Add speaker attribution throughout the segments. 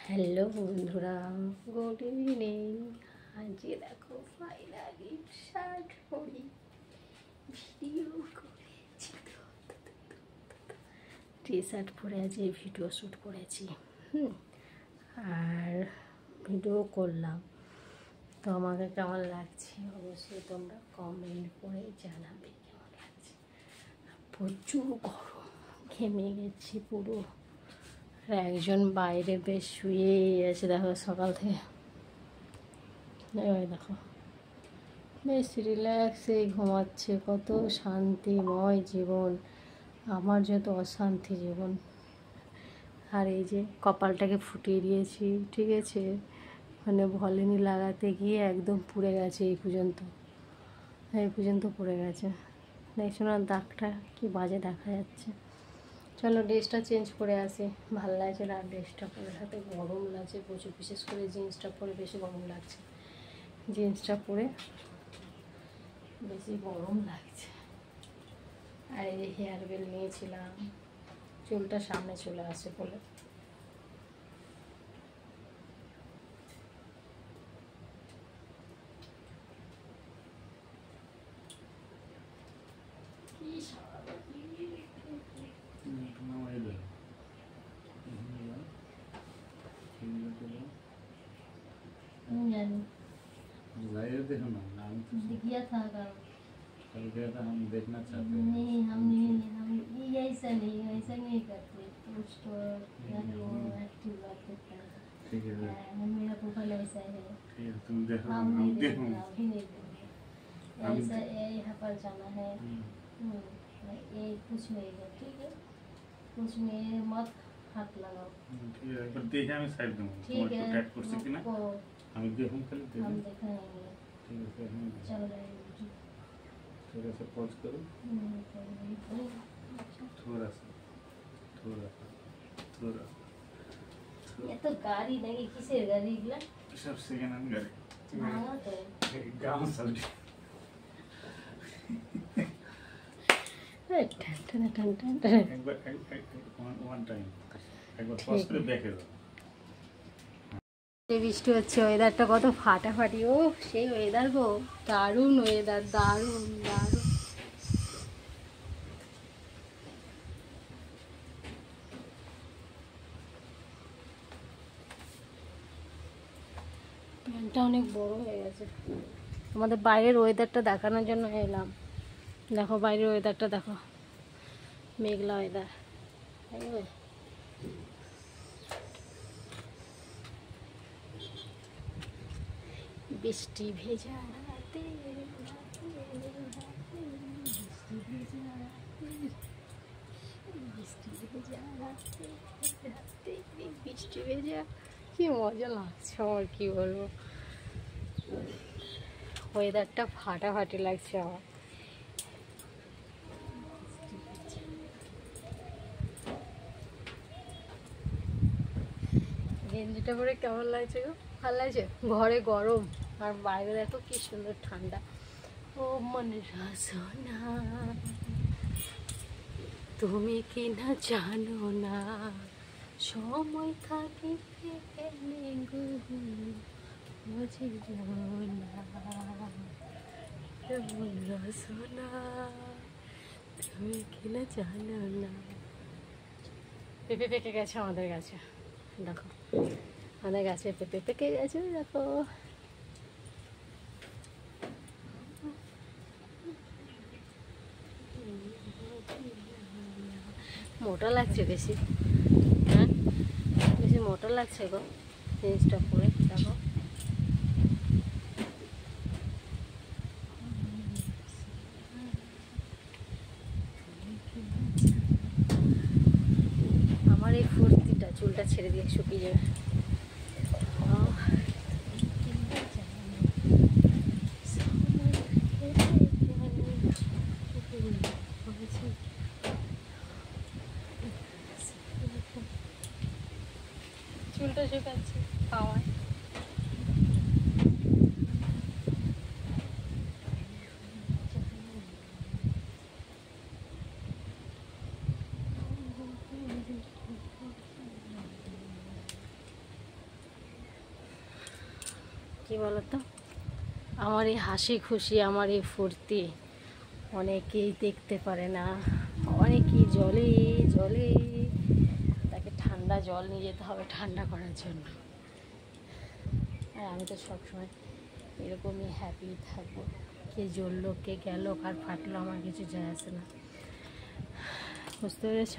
Speaker 1: Hello বন্ধুরা, good evening. আজকে দেখো ফাইনালি শার্ট পরি ভিডিও করেছি, টি শার্ট পরে আজকে ভিডিও শ্যুট করেছি। আর ভিডিও করলাম, তো আমাকে কেমন লাগছে অবশ্যই তোমরা কমেন্ট করে জানাবে কেমন লাগছে। প্রচুর গরম, ঘেমে গেছি পুরো। একজন বাইরে বেশ শুয়েই আছে, দেখো সকাল থেকে। দেখো বেশ রিল্যাক্সে ঘুমাচ্ছে। কত শান্তিময় জীবন, আমার যত অশান্তি জীবন। আর এই যে কপালটাকে ফুটিয়ে দিয়েছি, ঠিক আছে, মানে ভলিনি লাগাতে গিয়ে একদম পুড়ে গেছে। এই পর্যন্ত পুড়ে গেছে। দেখছো না দাগটা কি বাজে দেখা যাচ্ছে। চলো ড্রেসটা চেঞ্জ করে আসি, ভালো লাগছে না ড্রেসটা পরে, সাথে গরম লাগছে প্রচুর, বিশেষ করে জিন্সটা পরে বেশি গরম লাগছে। জিন্সটা পরে বেশি গরম লাগছে। আর এই যে হেয়ার বেল নিয়েছিলাম, চুলটা সামনে চলে আসে বলে।
Speaker 2: देखो ना नाम
Speaker 1: दिया था
Speaker 2: कल गया था, हम देखना चाहते हैं।
Speaker 1: नहीं, हम ये ऐसा नहीं करते। कुछ तो वो एक्टिव बात करता है।
Speaker 2: ठीक है,
Speaker 1: मेरा प्रोफाइल ऐसा है।
Speaker 2: ठीक है, तुम देखो,
Speaker 1: हम
Speaker 2: हम
Speaker 1: नहीं
Speaker 2: देखो।
Speaker 1: देंगे, अभी नहीं देंगे। ऐसा यहाँ पर जाना है। ये कुछ नहीं है, ठीक है, कुछ में मत हाथ लगाओ।
Speaker 2: ठीक है, पर देखा मैं साइड दूँगा।
Speaker 1: ठीक है,
Speaker 2: टैग कर सकती ना, हम देखूँ खाली देखो।
Speaker 1: हम दिखाएंगे।
Speaker 2: ठीक है, फिर हम
Speaker 1: चल रहे हैं
Speaker 2: थोड़ा सा पॉज करो, थोड़ा सा।
Speaker 1: ये तो गाड़ी नहीं, किसे गाड़ी गला
Speaker 2: सब सेकंड हैंड गाड़ी
Speaker 1: मांगा तो
Speaker 2: गाँव साइड।
Speaker 1: टन टन टन टन।
Speaker 2: एक बार वन टाइम एक बार पॉज করে দেখে দাও।
Speaker 1: বৃষ্টি হচ্ছে, ওয়েদারটা কত ফাটাফাটি। ও সেই ওয়েদার গো, দারুণ ওয়েদার, দারুণ দারুণ। প্যান্টটা অনেক বড় হয়ে গেছে। আমাদের বাইরের ওয়েদারটা দেখানোর জন্য এলাম। দেখো বাইরের ওয়েদারটা দেখো, মেঘলা ওয়েদার। বৃষ্টি ভেজা রাতে, বৃষ্টি ভেজা, কি মজা লাগছে আমার, কি বলবো। ওয়েদারটা ফাটাফাটি লাগছে আমার। গেঞ্জিটা পরে কেমন লাগছে গো? ভালো লাগছে। ঘরে গরম আর বাইরে দেখো কি সুন্দর ঠান্ডা। ও মনের রসনা, তুমি কি না জানো না, সময় থাকে রসনা, তুমি কি না জানো না। পেঁপে পেকে গেছে আমাদের গাছে, দেখো আমাদের গাছে পেঁপে পেকে গেছে, দেখো। মোটা লাগছে বেশি, হ্যাঁ বেশি মোটা লাগছে গো জিনিসটা পরে, দেখো। আমার এই ফুর্তিটা, চুলটা ছেড়ে দিয়ে শুকিয়ে যাবে। চুলটা শুকাচ্ছে পাওয়ায়। কী বলো তো, আমার এই হাসি খুশি, আমার এই ফুর্তি অনেকেই দেখতে পারে না। অনেকেই জলে জলে, তাকে ঠান্ডা জল নিয়ে যেতে হবে ঠান্ডা করার জন্য। আর আমি তো সবসময় এরকমই হ্যাপি থাকবো। কে জ্বললো কে গেল কার ফাটলো আমার কিছু যায় আসে না, বুঝতে পেরেছ?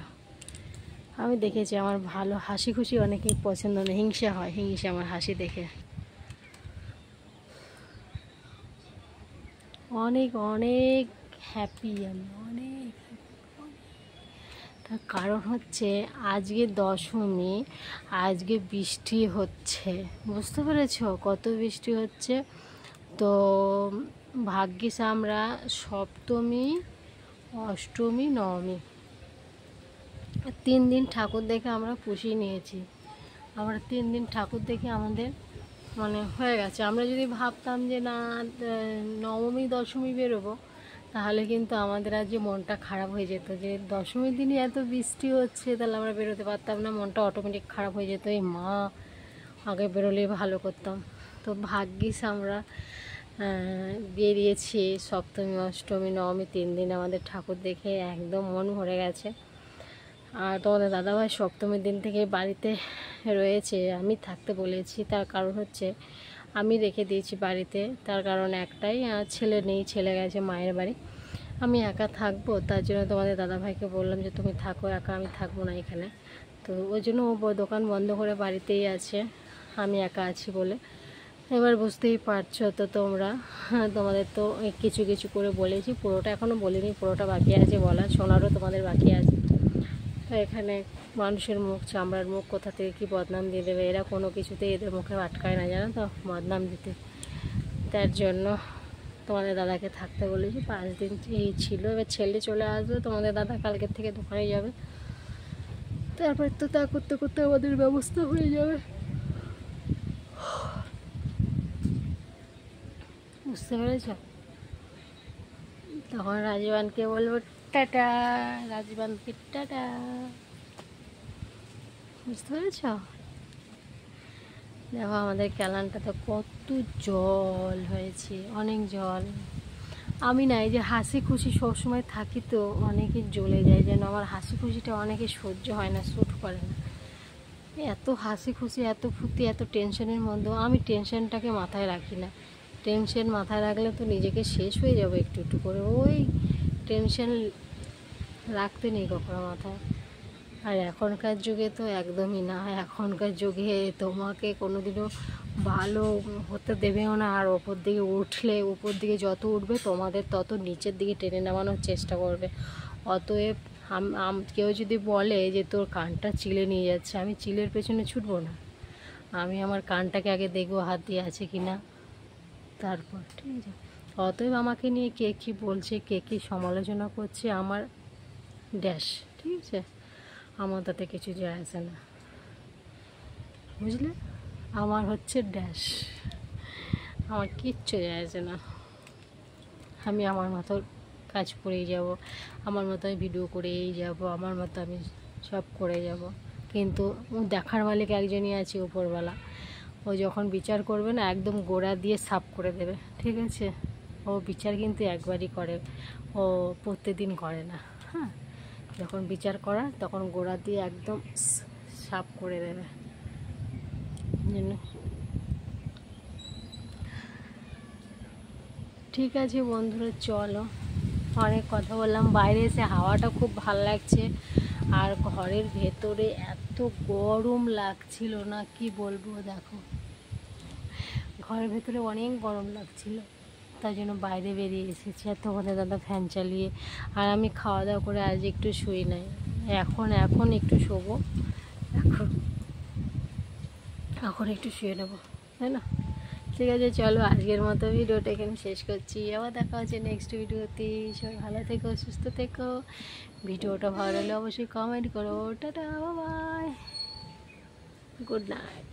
Speaker 1: আমি দেখেছি আমার ভালো হাসি খুশি অনেকেই পছন্দ না, হিংসা হয়, হিংসা আমার হাসি দেখে। অনেক অনেক হ্যাপি আমি, অনেক তার কারণ হচ্ছে আজকে দশমী, আজকে বৃষ্টি হচ্ছে, বুঝতে পেরেছ কত বৃষ্টি হচ্ছে। তো ভাগ্যিস আমরা সপ্তমী অষ্টমী নবমী 3 দিন ঠাকুর দেখে আমরা পুষিয়ে নিয়েছি। আমরা 3 দিন ঠাকুর দেখে আমাদের মানে হয়ে গেছে। আমরা যদি ভাবতাম যে না নবমী দশমী বেরোবো, তাহলে কিন্তু আমাদের আজ যে মনটা খারাপ হয়ে যেত, যে দশমীর দিনই এত বৃষ্টি হচ্ছে, তাহলে আমরা বেরোতে পারতাম না, মনটা অটোমেটিক খারাপ হয়ে যেত, এই মা আগে বেরোলেই ভালো করতাম। তো ভাগ্যিস আমরা বেরিয়েছি সপ্তমী অষ্টমী নবমী 3 দিন আমাদের ঠাকুর দেখে একদম মন ভরে গেছে। আর তোমাদের দাদাভাই সপ্তমীর দিন থেকে বাড়িতে রয়েছে, আমি থাকতে বলেছি। তার কারণ হচ্ছে আমি রেখে দিয়েছি বাড়িতে, তার কারণ একটাই, ছেলে নেই, ছেলে গেছে মায়ের বাড়ি, আমি একা থাকবো। তার জন্য তোমাদের দাদাভাইকে বললাম যে তুমি থাকো একা, আমি থাকবো না এখানে। তো ওই জন্য ও দোকান বন্ধ করে বাড়িতেই আছে, আমি একা আছি বলে। এবার বুঝতেই পারছো তো তোমরা, তোমাদের তো কিছু কিছু করে বলেছি, পুরোটা এখনও বলিনি, পুরোটা বাকি আছে বলা, শোনারও তোমাদের বাকি আছে। তো এখানে মানুষের মুখ, চামড়ার মুখ কোথা থেকে কী বদনাম দিয়ে দেবে, এরা কোনো কিছুতেই এদের মুখে আটকায় না, জানো তো, বদনাম দিতে। তার জন্য তোমাদের দাদাকে থাকতে বলেছি, 5 দিন এই ছিল। এবার ছেলে চলে আসবে, তোমাদের দাদা কালকের থেকে দোকানে যাবে, তারপর তো তা করতে করতে আমাদের ব্যবস্থা হয়ে যাবে, বুঝতে পেরেছ? তখন রাজীবানকে বলবো টাটা, রাজীবানকে টাটা, বুঝতে পেরেছ? দেখো আমাদের ক্যালানটাতে কত জল হয়েছে, অনেক জল। আমি না এই যে হাসি খুশি সবসময় থাকি, তো অনেকে জ্বলে যায়, যেন আমার হাসি খুশিটা অনেকে সহ্য হয় না, শ্যুট করে না। এত হাসি খুশি, এত ফুর্তি, এত টেনশনের মধ্যেও আমি টেনশনটাকে মাথায় রাখি না। টেনশন মাথায় রাখলে তো নিজেকে শেষ হয়ে যাবো একটু একটু করে, ওই টেনশন রাখতে নেই কখনো মাথায়। আর এখনকার যুগে তো একদমই না, এখনকার যুগে তোমাকে কোনোদিনও ভালো হতে দেবেও না, আর ওপর দিকে উঠলে, উপর দিকে যত উঠবে তোমাদের তত নিচের দিকে টেনে নামানোর চেষ্টা করবে। অতএব কেউ যদি বলে যে তোর কানটা চিলে নিয়ে যাচ্ছে, আমি চিলের পেছনে ছুটবো না, আমি আমার কানটাকে আগে দেখবো হাত দিয়ে আছে কি না, তারপর, ঠিক আছে? অতএব আমাকে নিয়ে কে কী বলছে, কে কী সমালোচনা করছে, আমার ড্যাশ, ঠিক আছে, আমার তাতে কিছু যায় আসে না, বুঝলে? আমার হচ্ছে ড্যাশ, আমার কিচ্ছু যায় আসে না। আমি আমার মতো কাজ করেই যাব, আমার মতো আমি ভিডিও করেই যাব, আমার মতো আমি সব করে যাব। কিন্তু দেখার মালিক একজনই আছে, উপরওয়ালা। ও যখন বিচার করবে না, একদম গোড়া দিয়ে সাফ করে দেবে, ঠিক আছে? ও বিচার কিন্তু একবারই করে, ও প্রত্যেকদিন করে না। হ্যাঁ, যখন বিচার করার তখন গোড়া দিয়ে একদম সাফ করে দেবে। ঠিক আছে বন্ধুরা, চলো, অনেক কথা বললাম। বাইরে এসে হাওয়াটা খুব ভালো লাগছে, আর ঘরের ভেতরে এত গরম লাগছিল না, কি বলবো। দেখো ঘরের ভেতরে অনেক গরম লাগছিল, তাই জন্য বাইরে বেরিয়ে এসেছি, আর তোমাদের দাদা ফ্যান চালিয়ে। আর আমি খাওয়া দাওয়া করে আজ একটু শুই নাই, এখন একটু শোবো, এখন একটু শুয়ে নেবো, তাই না? ঠিক আছে, চলো আজকের মতো ভিডিওটা এখানে শেষ করছি, আবার দেখা হচ্ছে নেক্সট ভিডিওতে। সবাই ভালো থেকো, সুস্থ থেকো। ভিডিওটা ভালো লাগলে অবশ্যই কমেন্ট করো। Tata, bye, good night.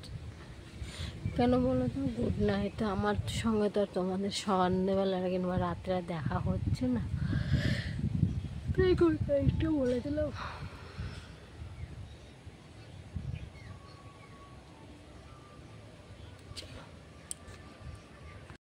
Speaker 1: কেন বলো তো গুড নাইট? আমার সঙ্গে তো আর তোমাদের সন্ধ্যেবেলার কিংবা রাত্রে দেখা হচ্ছে না, তাই গুড নাইটটা বলে দিলাম।